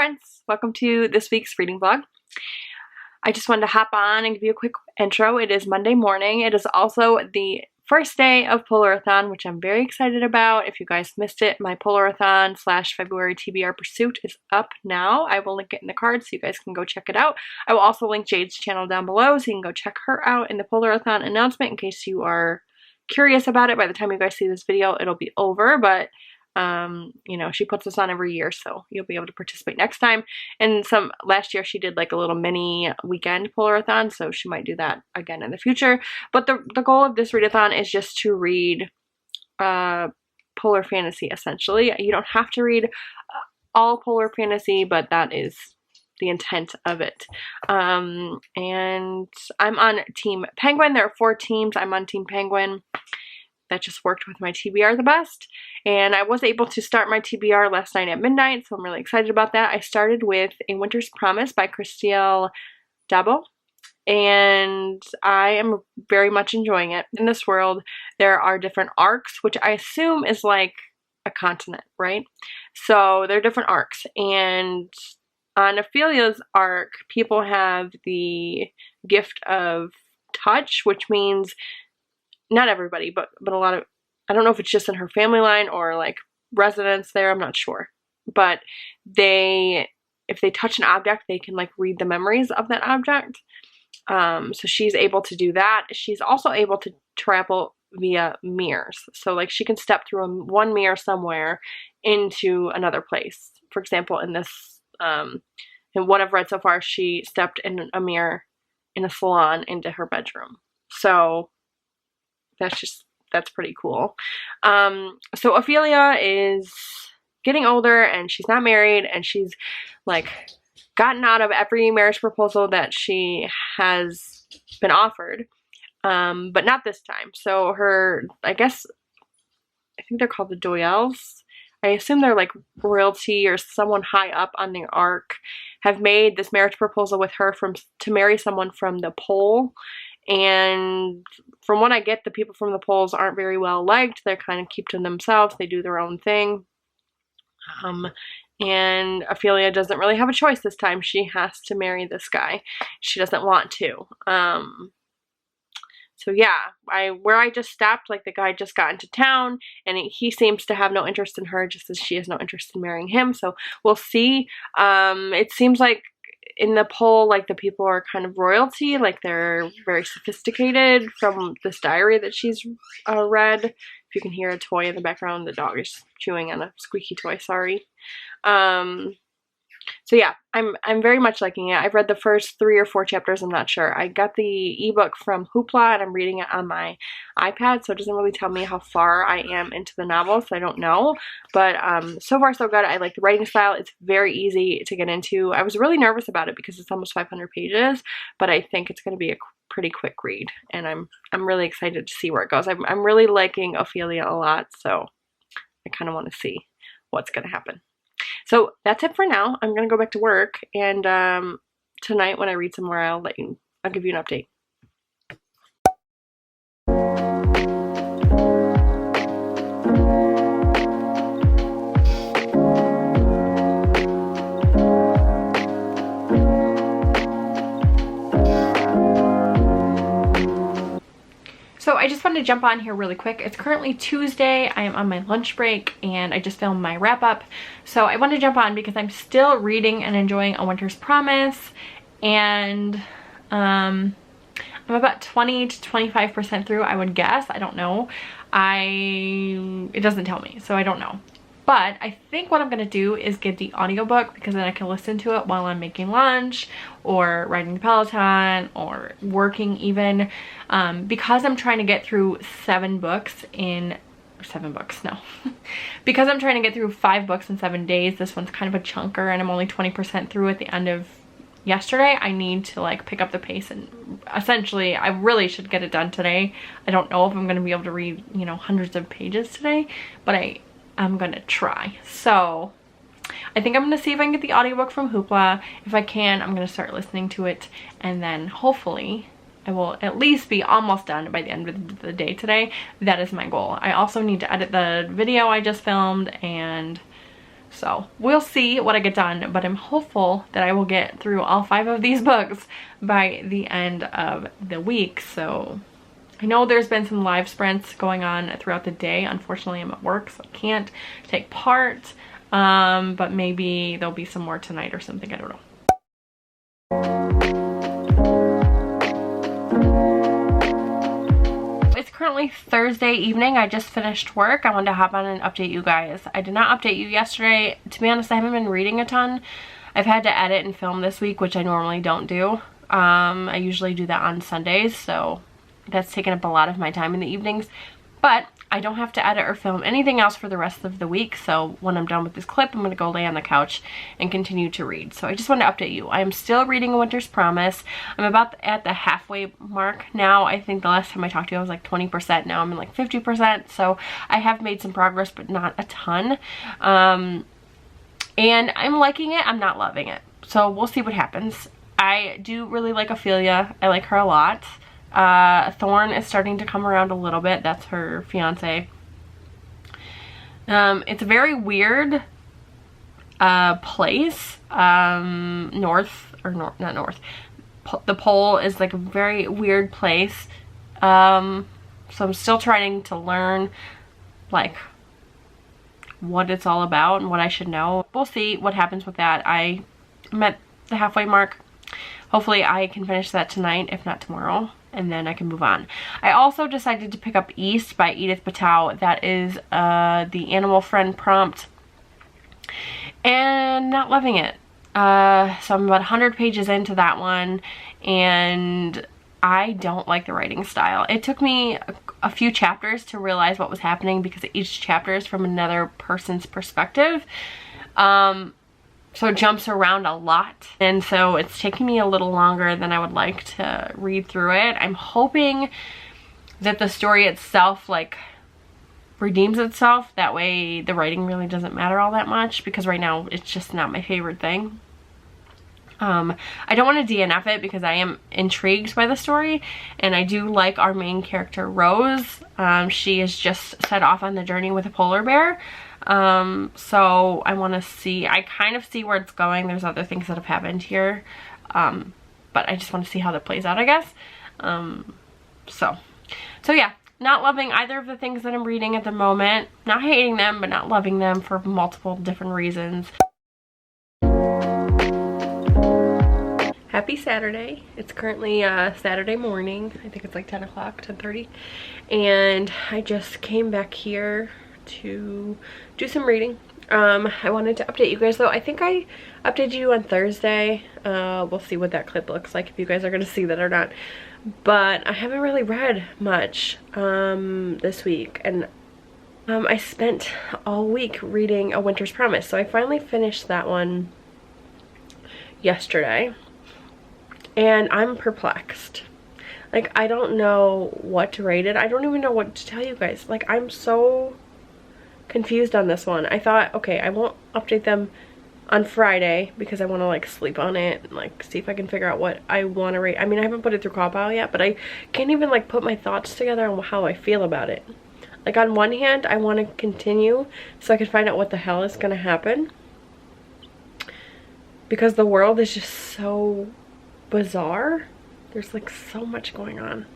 friends, welcome to this week's reading vlog. I just wanted to hop on and give you a quick intro. It is Monday morning. It is also the first day of Polarthon, which I'm very excited about. If you guys missed it, my Polarthon / February TBR pursuit is up now. I will link it in the card so you guys can go check it out. I will also link Jade's channel down below so you can go check her out in the Polarthon announcement in case you are curious about it. By the time you guys see this video, it'll be over, but you know, she puts this on every year, so you'll be able to participate next time. And last year she did like a little mini weekend Polarthon, so she might do that again in the future. But the goal of this readathon is just to read polar fantasy, essentially. You don't have to read all polar fantasy, but that is the intent of it. And I'm on Team Penguin. There are 4 teams. I'm on Team Penguin. That just worked with my TBR the best. And I was able to start my TBR last night at midnight, so I'm really excited about that. I started with A Winter's Promise by Christelle Dabo, and I am very much enjoying it. In this world, there are different arcs, which I assume is like a continent, right? So there are different arcs, and on Ophelia's arc, people have the gift of touch, which means not everybody, but a lot of, I don't know if it's just in her family line or like residents there, I'm not sure. But if they touch an object, they can like read the memories of that object. So she's able to do that. She's also able to travel via mirrors. So like she can step through one mirror somewhere into another place. For example, in this, in what I've read so far, she stepped in a mirror in a salon into her bedroom. So that's pretty cool. So Ophelia is getting older and she's not married, and she's like gotten out of every marriage proposal that she has been offered, but not this time. So I think they're called the Doyels. I assume they're like royalty or someone high up on the arc, have made this marriage proposal with her to marry someone from the pole. And from what I get, the people from the poles aren't very well liked. They kind of keep to themselves. They do their own thing. And Ophelia doesn't really have a choice this time. She has to marry this guy. She doesn't want to. So yeah, where I just stopped, like the guy just got into town and he seems to have no interest in her, just as she has no interest in marrying him. So we'll see. It seems like in the poll, like the people are kind of royalty, like they're very sophisticated from this diary that she's read. If you can hear a toy in the background, the dog is chewing on a squeaky toy, sorry. So yeah, I'm very much liking it. I've read the first 3 or 4 chapters, I'm not sure. I got the ebook from Hoopla and I'm reading it on my iPad, so it doesn't really tell me how far I am into the novel, so I don't know. But so far so good. I like the writing style. It's very easy to get into. I was really nervous about it because it's almost 500 pages, but I think it's going to be a pretty quick read, and I'm really excited to see where it goes. I'm really liking Ophelia a lot, so I kind of want to see what's going to happen. So that's it for now. I'm going to go back to work, and tonight when I read some more, I'll give you an update. So I just wanted to jump on here really quick. It's currently Tuesday. I am on my lunch break and I just filmed my wrap up. So I wanted to jump on because I'm still reading and enjoying A Winter's Promise, and I'm about 20 to 25% through, I would guess. I don't know. It doesn't tell me, so I don't know. But I think what I'm going to do is get the audiobook, because then I can listen to it while I'm making lunch or riding the Peloton or working even. Because I'm trying to get through 7 books in... 7 books, no. Because I'm trying to get through 5 books in 7 days, this one's kind of a chunker and I'm only 20% through at the end of yesterday. I need to like pick up the pace, and essentially I really should get it done today. I don't know if I'm going to be able to read, you know, hundreds of pages today, but I'm gonna try. So I think I'm gonna see if I can get the audiobook from Hoopla. If I can, I'm gonna start listening to it, and then hopefully I will at least be almost done by the end of the day today. That is my goal. I also need to edit the video I just filmed and So we'll see what I get done, but I'm hopeful that I will get through all 5 of these books by the end of the week. So I know there's been some live sprints going on throughout the day. Unfortunately, I'm at work, so I can't take part, but maybe there'll be some more tonight or something. I don't know. It's currently Thursday evening. I just finished work. I wanted to hop on and update you guys. I did not update you yesterday. To be honest, I haven't been reading a ton. I've had to edit and film this week, which I normally don't do. I usually do that on Sundays, so that's taken up a lot of my time in the evenings. But I don't have to edit or film anything else for the rest of the week, so when I'm done with this clip, I'm going to go lay on the couch and continue to read. So I just wanted to update you. I am still reading A Winter's Promise. I'm about at the halfway mark now. I think the last time I talked to you I was like 20%. Now I'm in like 50%, so I have made some progress, but not a ton. And I'm liking it. I'm not loving it. So we'll see what happens. I do really like Ophelia. I like her a lot. Thorn is starting to come around a little bit. That's her fiance. It's a very weird place. Not north. The pole is like a very weird place. So I'm still trying to learn like what it's all about and what I should know. We'll see what happens with that. I'm at the halfway mark. Hopefully I can finish that tonight, if not tomorrow, and then I can move on. I also decided to pick up East by Edith Patel. That is the Animal Friend prompt, and not loving it. So I'm about 100 pages into that one, and I don't like the writing style. It took me a few chapters to realize what was happening because each chapter is from another person's perspective. So it jumps around a lot, and so it's taking me a little longer than I would like to read through it. I'm hoping that the story itself like redeems itself. That way the writing really doesn't matter all that much, because right now it's just not my favorite thing. I don't want to DNF it because I am intrigued by the story, and I do like our main character Rose. She is just set off on the journey with a polar bear. So I want to see, I kind of see where it's going. There's other things that have happened here, but I just want to see how that plays out, I guess. So yeah, not loving either of the things that I'm reading at the moment. Not hating them, but not loving them for multiple different reasons. Happy Saturday. It's currently Saturday morning. I think it's like 10 o'clock, 10:30. And I just came back here to do some reading. I wanted to update you guys though. I think I updated you on Thursday. We'll see what that clip looks like, if you guys are going to see that or not. But I haven't really read much this week, and I spent all week reading A Winter's Promise. So I finally finished that one yesterday, and I'm perplexed. Like, I don't know what to rate it. I don't even know what to tell you guys. Like, I'm so confused on this one. I thought, okay, I won't update them on Friday because I want to like sleep on it and like see if I can figure out what I want to rate. I mean, I haven't put it through Call yet, but I can't even like put my thoughts together on how I feel about it. Like, on one hand, I want to continue so I can find out what the hell is going to happen, because the world is just so bizarre. There's like so much going on.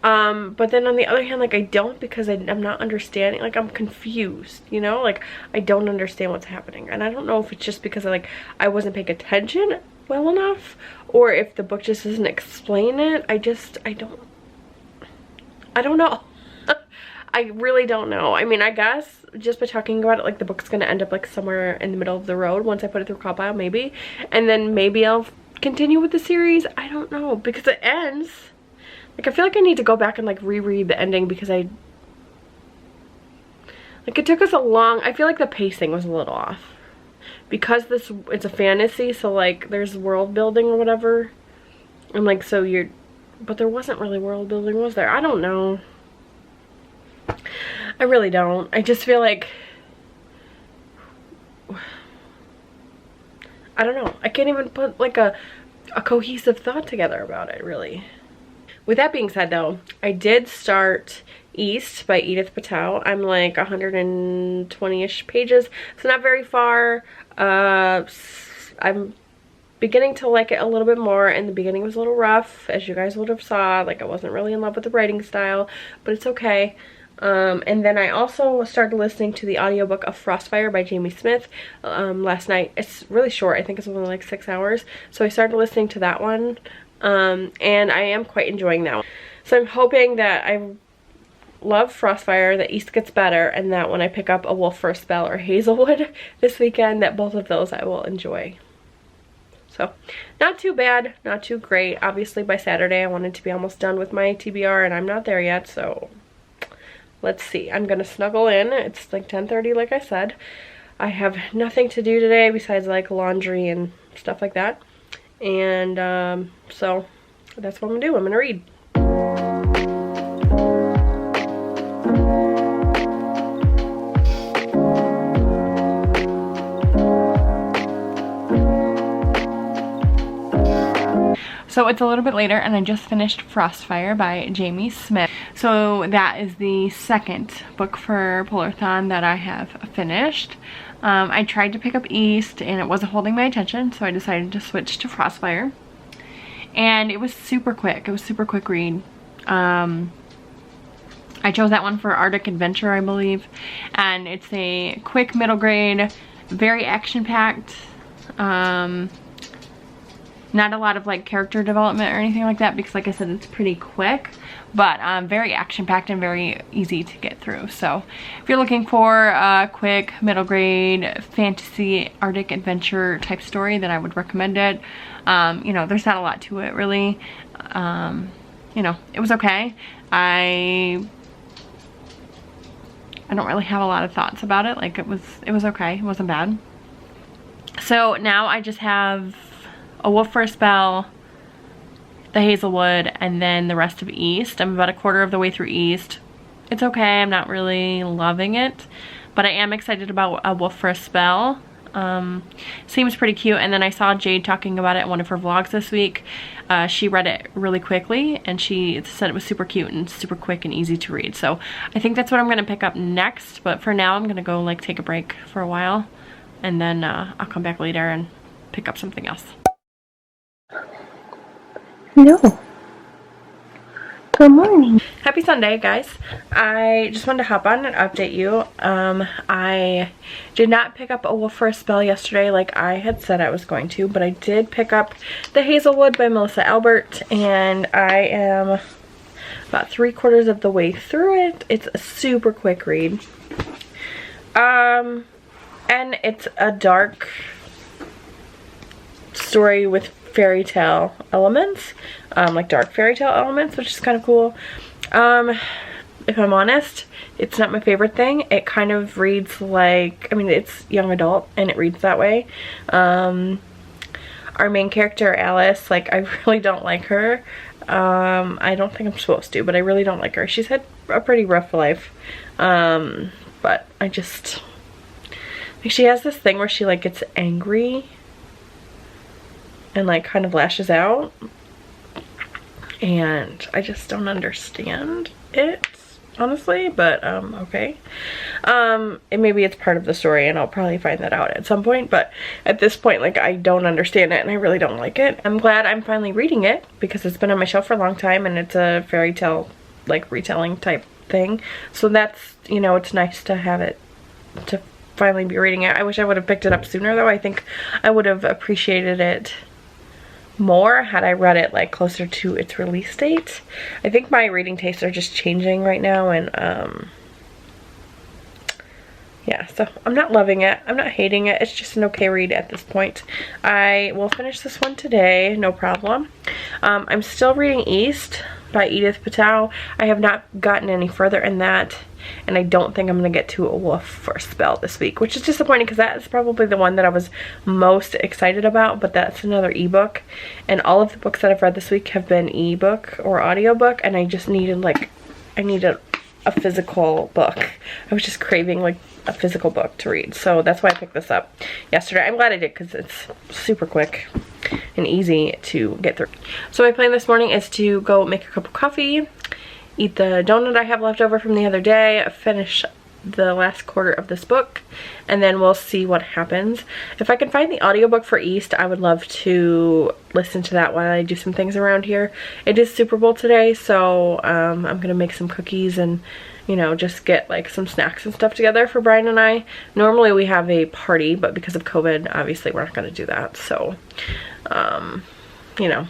But then on the other hand, like, I don't, because I'm not understanding. Like, I'm confused, you know? Like, I don't understand what's happening. And I don't know if it's just because I wasn't paying attention well enough, or if the book just doesn't explain it. I don't know. I really don't know. I mean, I guess just by talking about it, like, the book's gonna end up like somewhere in the middle of the road once I put it through Call maybe. And then maybe I'll continue with the series. I don't know, because it ends. Like, I feel like I need to go back and like reread the ending, because it took us a long, I feel like the pacing was a little off, because it's a fantasy, so like there's world building or whatever, and like, so but there wasn't really world building, was there? I don't know. I really don't. I just feel like, I don't know. I can't even put like a cohesive thought together about it, really. With that being said though, I did start East by Edith Patel. I'm like 120-ish pages, so not very far. I'm beginning to like it a little bit more. In the beginning it was a little rough, as you guys would have saw. Like, I wasn't really in love with the writing style, but it's okay. And then I also started listening to the audiobook of Frostfire by Jamie Smith last night. It's really short. I think it's only like 6 hours. So I started listening to that one, and I am quite enjoying that one. So I'm hoping that I love Frostfire, that East gets better, and that when I pick up A Wolf for a Spell or Hazelwood this weekend, that both of those I will enjoy. So, not too bad, not too great. Obviously by Saturday I wanted to be almost done with my TBR, and I'm not there yet, so let's see. I'm gonna snuggle in. It's like 10:30 like I said. I have nothing to do today besides like laundry and stuff like that. And so that's what I'm gonna do. I'm gonna read. So it's a little bit later and I just finished Frostfire by Jamie Smith. So that is the second book for Polarthon that I have finished. I tried to pick up East and it wasn't holding my attention, so I decided to switch to Frostfire. And it was super quick. It was a super quick read. I chose that one for Arctic Adventure, I believe. And it's a quick middle grade, very action-packed. Not a lot of like character development or anything like that, because like I said, it's pretty quick, but very action-packed and very easy to get through. So if you're looking for a quick middle grade fantasy Arctic adventure type story, then I would recommend it. You know, there's not a lot to it really. You know, it was okay. I don't really have a lot of thoughts about it. Like, it was okay. It wasn't bad. So now I just have A Wolf for a Spell, the Hazelwood, and then the rest of East. I'm about a quarter of the way through East. It's okay. I'm not really loving it, but I am excited about A Wolf for a Spell. Seems pretty cute. And then I saw Jade talking about it in one of her vlogs this week. She read it really quickly and she said it was super cute and super quick and easy to read. So I think that's what I'm going to pick up next, but for now I'm going to go like take a break for a while, and then I'll come back later and pick up something else. No. Good morning. Happy Sunday, guys. I just wanted to hop on and update you. I did not pick up A Wolf for a Spell yesterday like I had said I was going to, but I did pick up The Hazelwood by Melissa Albert, and I am about 3/4 of the way through it. It's a super quick read. And it's a dark story with fairy tale elements, like dark fairy tale elements, which is kind of cool. If I'm honest, it's not my favorite thing. It kind of reads like, I mean, it's young adult and it reads that way. Our main character, Alice, like, I really don't like her. I don't think I'm supposed to, but I really don't like her. She's had a pretty rough life. But I just, like, she has this thing where she like gets angry and like kind of lashes out, and I just don't understand it, honestly, but okay. And maybe it's part of the story and I'll probably find that out at some point, but at this point, like, I don't understand it and I really don't like it. I'm glad I'm finally reading it because it's been on my shelf for a long time and it's a fairy tale like retelling type thing, so that's, you know, it's nice to have it, to finally be reading it. I wish I would have picked it up sooner though. I think I would have appreciated it more had I read it like closer to its release date. I think my reading tastes are just changing right now, and yeah, so I'm not loving it. I'm not hating it. It's just an okay read at this point. I will finish this one today, no problem. I'm still reading East by Edith Patel. I have not gotten any further in that, and I don't think I'm going to get to A Wolf for a Spell this week, which is disappointing because that is probably the one that I was most excited about, but that's another ebook, and all of the books that I've read this week have been ebook or audiobook, and I just needed like, I needed a physical book. I was just craving like a physical book to read, so that's why I picked this up yesterday. I'm glad I did because it's super quick and easy to get through. So my plan this morning is to go make a cup of coffee eat the donut I have left over from the other day, finish the last quarter of this book, and then we'll see what happens. If I can find the audiobook for East, I would love to listen to that while I do some things around here. It is Super Bowl today, so I'm gonna make some cookies and, you know, just get like some snacks and stuff together for Brian and I. Normally we have a party, but because of COVID, obviously we're not gonna do that. So, you know,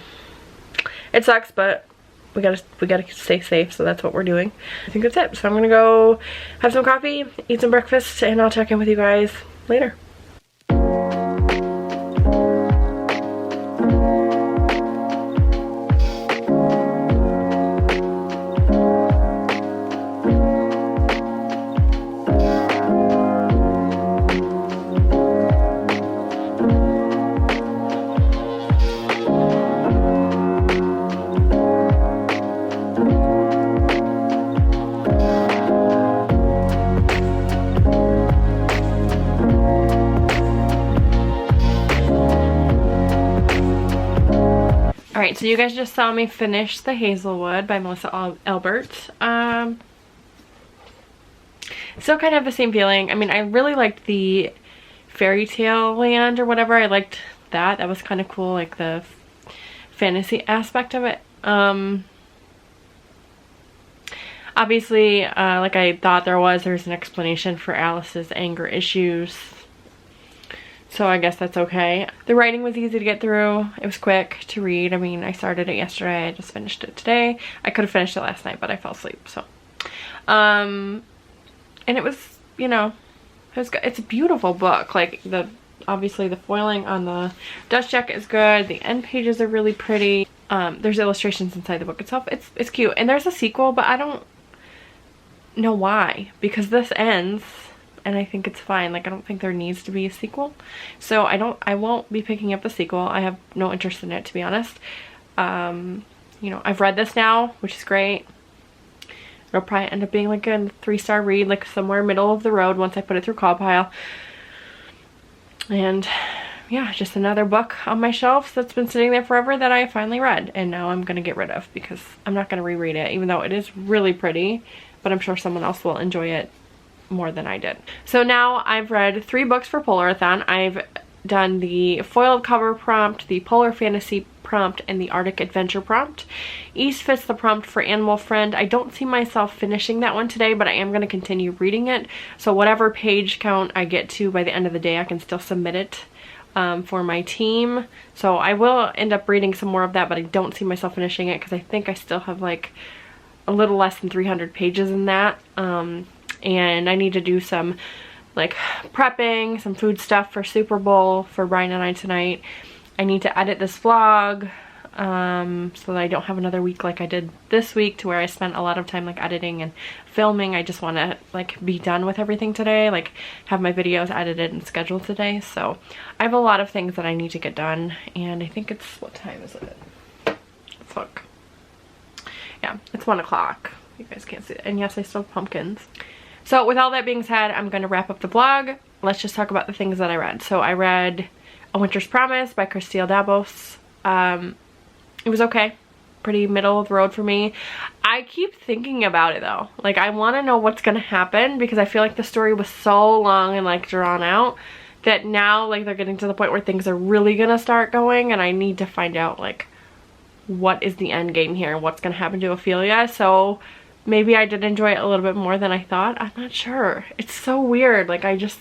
it sucks, but we gotta stay safe, so that's what we're doing. I think that's it. So I'm gonna go have some coffee, eat some breakfast, and I'll check in with you guys later. Alright, so you guys just saw me finish The Hazelwood by Melissa Albert. Still kind of the same feeling. I mean, I really liked the fairy tale land or whatever. I liked that. That was kind of cool, like the fantasy aspect of it. Obviously, like I thought there's an explanation for Alice's anger issues. So I guess that's okay. The writing was easy to get through. It was quick to read. I mean, I started it yesterday. I just finished it today. I could have finished it last night, but I fell asleep, so. And it was, you know, it's a beautiful book. Like, obviously the foiling on the dust jacket is good. The end pages are really pretty. There's illustrations inside the book itself. It's cute. And there's a sequel, but I don't know why. Because this ends, and I think it's fine. Like, I don't think there needs to be a sequel. So I won't be picking up the sequel. I have no interest in it, to be honest. You know, I've read this now, which is great. It'll probably end up being like a 3-star read, like somewhere middle of the road once I put it through Callpile. And yeah, just another book on my shelf that's been sitting there forever that I finally read. And now I'm going to get rid of because I'm not going to reread it, even though it is really pretty. But I'm sure someone else will enjoy it more than I did. So now I've read 3 books for Polarthon. I've done the foiled cover prompt, the Polar Fantasy prompt, and the Arctic Adventure prompt. East fits the prompt for Animal Friend. I don't see myself finishing that one today, but I am going to continue reading it. So whatever page count I get to by the end of the day, I can still submit it for my team. So I will end up reading some more of that, but I don't see myself finishing it because I think I still have like a little less than 300 pages in that. And I need to do some like prepping, some food stuff for Super Bowl for Brian and I tonight. I need to edit this vlog so that I don't have another week like I did this week, to where I spent a lot of time like editing and filming. I just want to like be done with everything today, like have my videos edited and scheduled today. So I have a lot of things that I need to get done, and I think it's, what time is it? Let's look. Yeah, it's 1 o'clock. You guys can't see it. And yes, I still have pumpkins. So with all that being said, I'm going to wrap up the vlog. Let's just talk about the things that I read. So I read A Winter's Promise by Christelle Dabos. It was okay. Pretty middle of the road for me. I keep thinking about it though. Like, I want to know what's going to happen because I feel like the story was so long and like drawn out that now like they're getting to the point where things are really going to start going, and I need to find out like what is the end game here and what's going to happen to Ophelia. So maybe I did enjoy it a little bit more than I thought. I'm not sure. It's so weird. Like, I just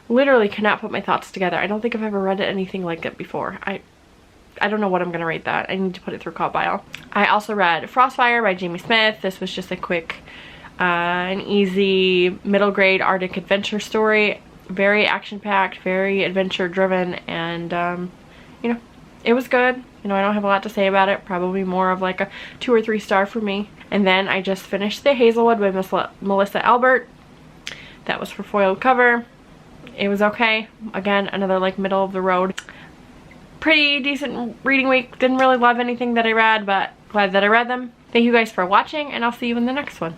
literally cannot put my thoughts together. I don't think I've ever read anything like it before. I don't know what I'm going to rate that. I need to put it through Callpile. I also read Frostfire by Jamie Smith. This was just a quick, an easy middle grade Arctic adventure story. Very action-packed, very adventure-driven, and, you know, it was good. You know, I don't have a lot to say about it. Probably more of like a 2 or 3 star for me. And then I just finished The Hazelwood by Melissa Albert. That was for foiled cover. It was okay. Again, another like middle of the road. Pretty decent reading week. Didn't really love anything that I read, but glad that I read them. Thank you guys for watching, and I'll see you in the next one.